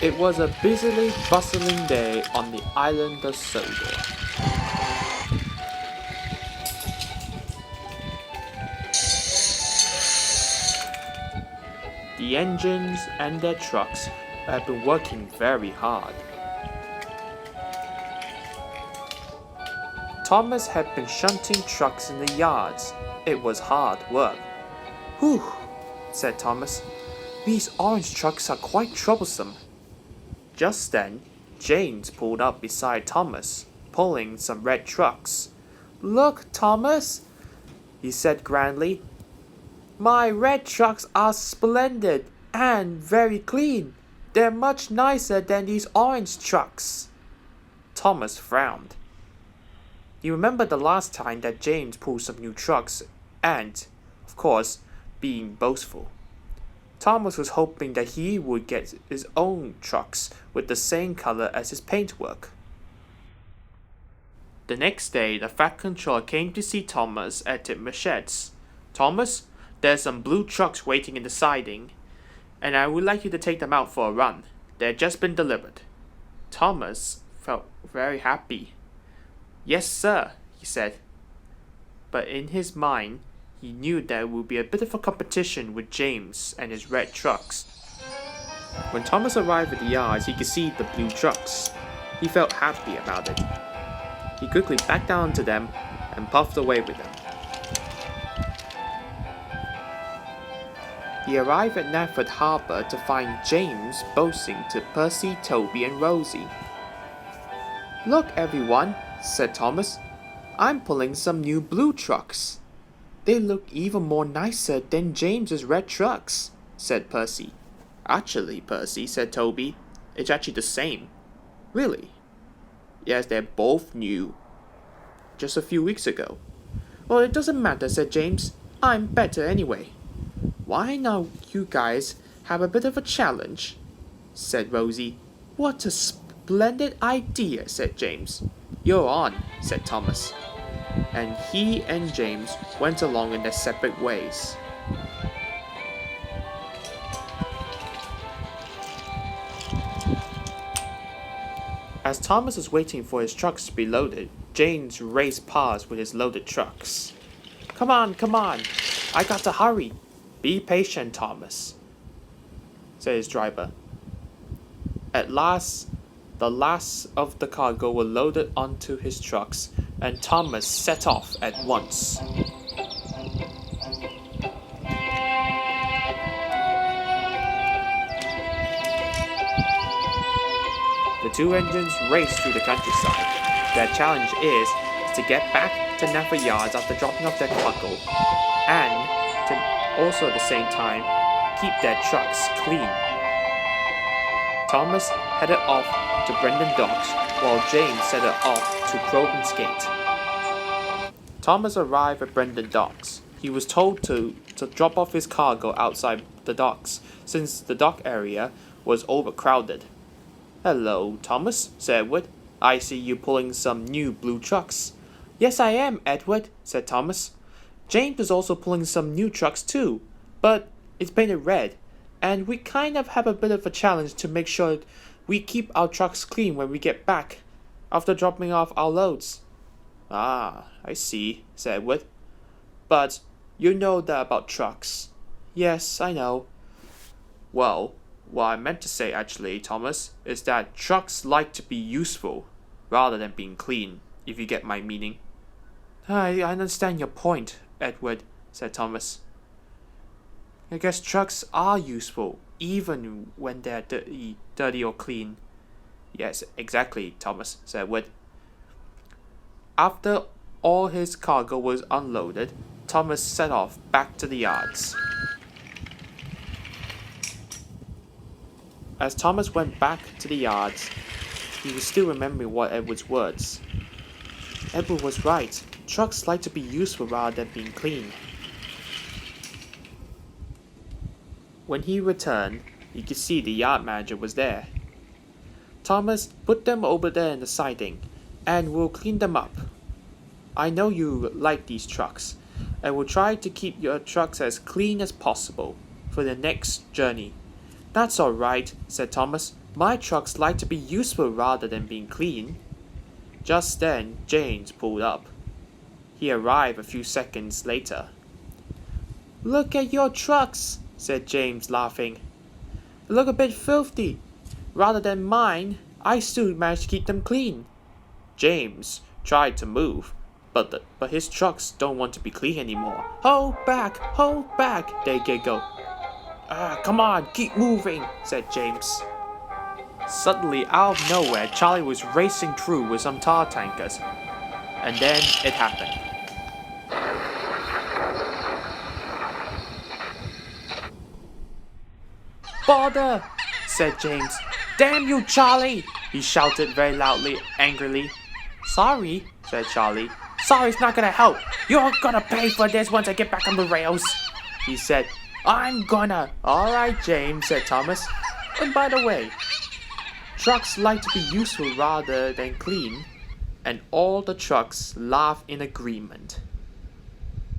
It was a busily bustling day on the island of Sodor. The engines and their trucks had been working very hard. Thomas had been shunting trucks in the yards. It was hard work. "Whew," said Thomas. "These orange trucks are quite troublesome." Just then, James pulled up beside Thomas, pulling some red trucks. "Look, Thomas," he said grandly. "My red trucks are splendid and very clean. They're much nicer than these orange trucks." Thomas frowned. He remembered the last time that James pulled some new trucks and, of course, being boastful. Thomas was hoping that he would get his own trucks with the same color as his paintwork. The next day, the Fat Controller came to see Thomas at Tidmer's sheds. "Thomas, there's some blue trucks waiting in the siding, and I would like you to take them out for a run. They've just been delivered." Thomas felt very happy. "Yes, sir," he said. But in his mind, he knew there would be a bit of a competition with James and his red trucks. When Thomas arrived at the yards, he could see the blue trucks. He felt happy about it. He quickly backed down to them and puffed away with them. He arrived at Nafford Harbour to find James boasting to Percy, Toby, and Rosie. "Look, everyone," said Thomas. "I'm pulling some new blue trucks." "They look even more nicer than James's red trucks," said Percy. "Actually, Percy," said Toby, "it's actually the same." "Really?" "Yes, they're both new. Just a few weeks ago." "Well, it doesn't matter," said James. "I'm better anyway." "Why not you guys have a bit of a challenge?" said Rosie. "What a splendid idea," said James. "You're on," said Thomas. And he and James went along in their separate ways. As Thomas was waiting for his trucks to be loaded, James raced past with his loaded trucks. Come on, I got to hurry." "Be patient, Thomas," said his driver. At last, the last of the cargo were loaded onto his trucks, and Thomas set off at once. The two engines raced through the countryside. Their challenge is to get back to Nafford Yards after dropping off their cargo, and to also at the same time keep their trucks clean. Thomas headed off to Brendan Docks, while James set it off to Crowburn's Gate. Thomas arrived at Brendan Docks. He was told to drop off his cargo outside the docks, since the dock area was overcrowded. "Hello, Thomas," said Edward. "I see you pulling some new blue trucks." "Yes, I am, Edward," said Thomas. "James is also pulling some new trucks too, but it's painted red, and we kind of have a bit of a challenge to make sure we keep our trucks clean when we get back, after dropping off our loads." "Ah, I see," said Edward. "But you know that about trucks." "Yes, I know." "Well, what I meant to say actually, Thomas, is that trucks like to be useful, rather than being clean, if you get my meaning." I understand your point, Edward," said Thomas. "I guess trucks are useful, even when they're dirty or clean." "Yes, exactly, Thomas," said Edward. After all his cargo was unloaded, Thomas set off back to the yards. As Thomas went back to the yards, he was still remembering what Edward's words. Edward was right. Trucks like to be useful rather than being clean. When he returned, he could see the yard manager was there. "Thomas, put them over there in the siding, and we'll clean them up. I know you like these trucks, and we'll try to keep your trucks as clean as possible for the next journey." "That's all right," said Thomas. My trucks like to be useful rather than being clean. Just then, James pulled up. He arrived a few seconds later. Look at your trucks, said James, laughing. They look a bit filthy. Rather than mine, I still managed to keep them clean. James tried to move, but his trucks don't want to be clean anymore. Hold back, they giggled. Come on, keep moving, said James. Suddenly, out of nowhere, Charlie was racing through with some tar tankers. And then it happened. Bother, said James. Damn you, Charlie, he shouted very loudly, angrily. Sorry, said Charlie. Sorry's not gonna help. You're gonna pay for this once I get back on the rails, he said. I'm gonna. Alright, James, said Thomas. And by the way, trucks like to be useful rather than clean, and all the trucks laughed in agreement.